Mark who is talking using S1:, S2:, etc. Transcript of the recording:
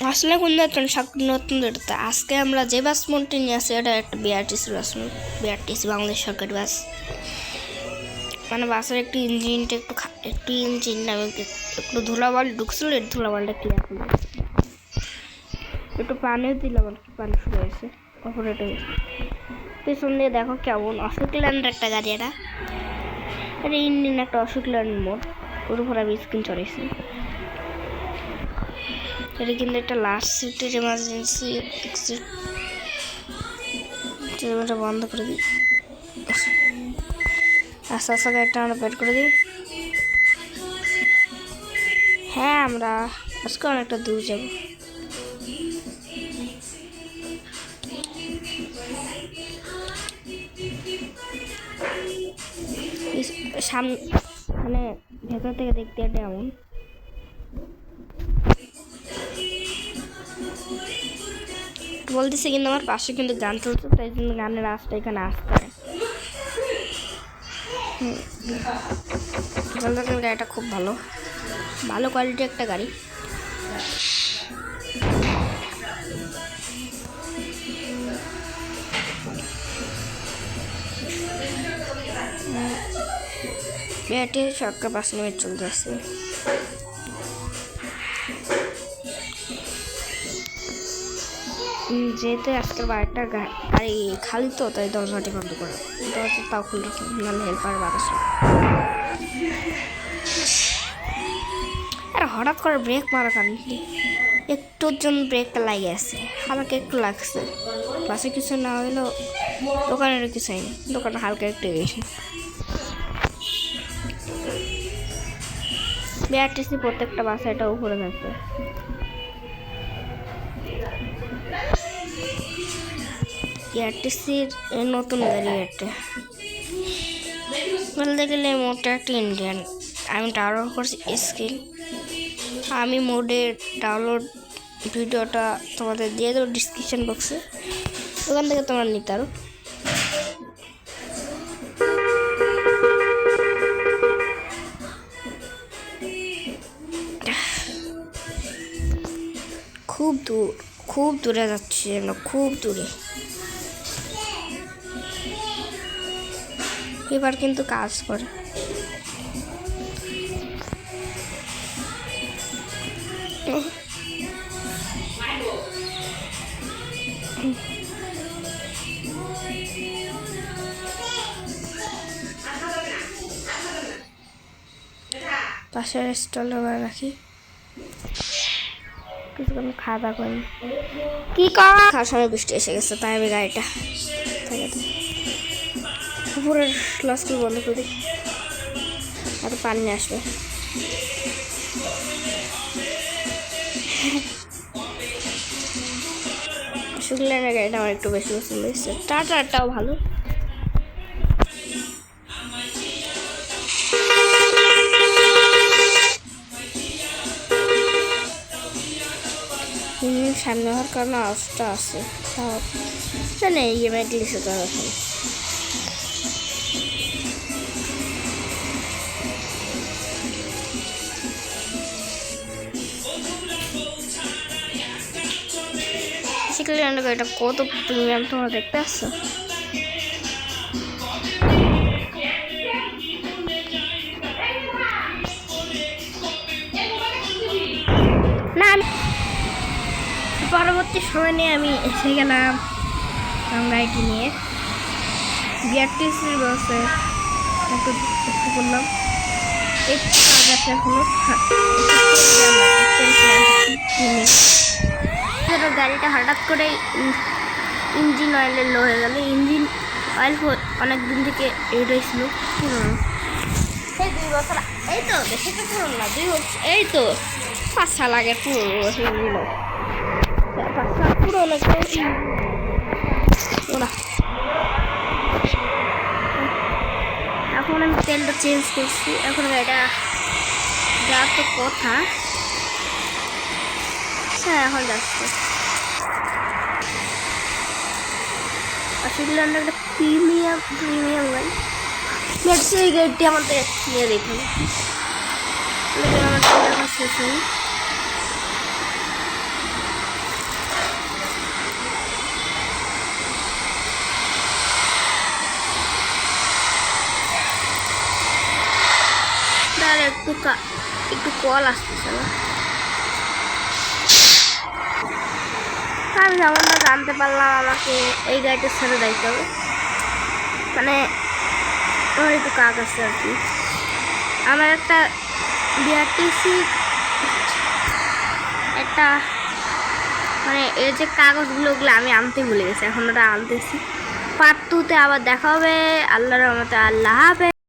S1: আসলে কোন নতুন এটা আজকে আমরা যে বাস মনটি নিয়ে আসি এটা একটা বিআরটিসি বাস, বিআরটিসি বাংলাদেশ সরকারি বাস। মানে বাসের একটু ইঞ্জিনটা একটু ইঞ্জিন নামে একটু ধুলাবাল ঢুকছিল, এর ধুলাবালটা ক্লিয়ার করলো, একটু পানিও দিলাম আর কি, পানি শুরু হয়েছে অপারেটর। পেছন দিয়ে দেখো কেমন অশোক ল্যান্ডের একটা গাড়ি, এটা ইঞ্জিন একটা অশোক ল্যান্ড মোড, ওর উপর আমি স্ক্রিন চড়েছি। এটা কিন্তু একটা লাস্ট সিটের এমার্জেন্সি এক্সিট, এটা বন্ধ করে দিই। আস্তে আস্তে গাড়িটা আমরা বের করে দিই। হ্যাঁ আমরা আজকে অনেকটা দূর যাব। সামনে মানে ভেতর থেকে দেখতে এটা এমন বলতেছে, কিন্তু আমার পাশে কিন্তু গান চলছে, তাই জন্য গানের রাস্তা এখানে আসতে হয়। গাড়িটা খুব ভালো, ভালো কোয়ালিটি একটা গাড়ি। মেয়েটি সরকার 5 মিনিট চলতে আসছে। যেহেতু আজকের বাড়িটা গাড়ি খালি তো, তাই দরজাটি বন্ধ করে, দরজা তাও খুলে রাখি, নাহলে হেল্পার বাতাস। আর হঠাৎ করে ব্রেক মারা কারণ একটুর জন্য ব্রেকটা লাগিয়ে আছে, হালকা একটু লাগছে। বাসে কিছু না হলেও দোকানেরও কিছু হয়নি, দোকানে হালকা একটু গেছে। বিআরটিসি প্রত্যেকটা বাসে এটা উপরে থাকবে। বিআরটিসির নতুন গাড়ি এটা বলতে গেলে মোটটা একটা ইন্ডিয়ান। আমি ডাউনলোড করছি স্কিল, আমি মোডের ডাউনলোড ভিডিওটা তোমাদের দিয়ে দেবো ডিসক্রিপশন বক্সে, ওখান থেকে তোমরা নিতে পারো। খুব দূরে যাচ্ছি আমরা, খুব দূরে। এবার কিন্তু কাজ করে। পাশের স্টলে রাখি, কিছুক্ষণ খাওয়া দাওয়া করি। কি খাওয়ার সময় বৃষ্টি এসে গেছে, তাই আমি গাড়িটা উপরের গ্লাসগুলো বন্ধ করে দিই, আর পানি আসবে। শুকলানের গাড়িটা আমার একটু বেশি পছন্দ হয়েছে, টাটাটাও ভালো। সামনে হওয়ার কারণে আওয়াজটা আছে, জানে ইএমআই দিয়েছে তো এখন। শুকলানের গাড়িটা কত প্রিমিয়াম তোমরা দেখতে আসছো। পরবর্তী সময় নিয়ে আমি এসে গেলাম গাড়িটি নিয়ে বিআরটিসির বাসে একটু করলাম। একটু কাজ আছে এখনো, গাড়িটা হঠাৎ করে ইঞ্জিন অয়েলের লো হয়ে গেল। ইঞ্জিন অয়েল অনেক দিন থেকে এড হয়েছিল পুরোনো, সেই 2 বছর, এই তো বেশি তো পুরোনো না, 2 বছর, এই তো 5 সাল আগের পুরোনো ইঞ্জিন, 5 সাল পুরোনো ওরা। এখন আমি তেলটা চেঞ্জ করছি, এখন গাড়িটা যাওয়ার তো কথা, হ্যাঁ এখন যাচ্ছে। আসলে একটা প্রিমিয়াম গাড়ি, এই গাড়িটি আমাদের নিয়ে দেখুন। আমার শেষ হয়নি, আর একটু কল আসতেছে না। আমি যেমনটা জানতে পারলাম আমাকে এই গাড়িটার সাথে যাইতে হবে, মানে আমার একটু কাজ আছে আর কি। আমার একটা বিআরটিসি একটা মানে এর যে কাগজগুলো ওগুলো আমি আনতে ভুলে গেছি, এখন ওটা আনতেছি। পার্ট 2-তে আবার দেখা হবে। আল্লাহর রহমতে, আল্লাহ হাফেজ।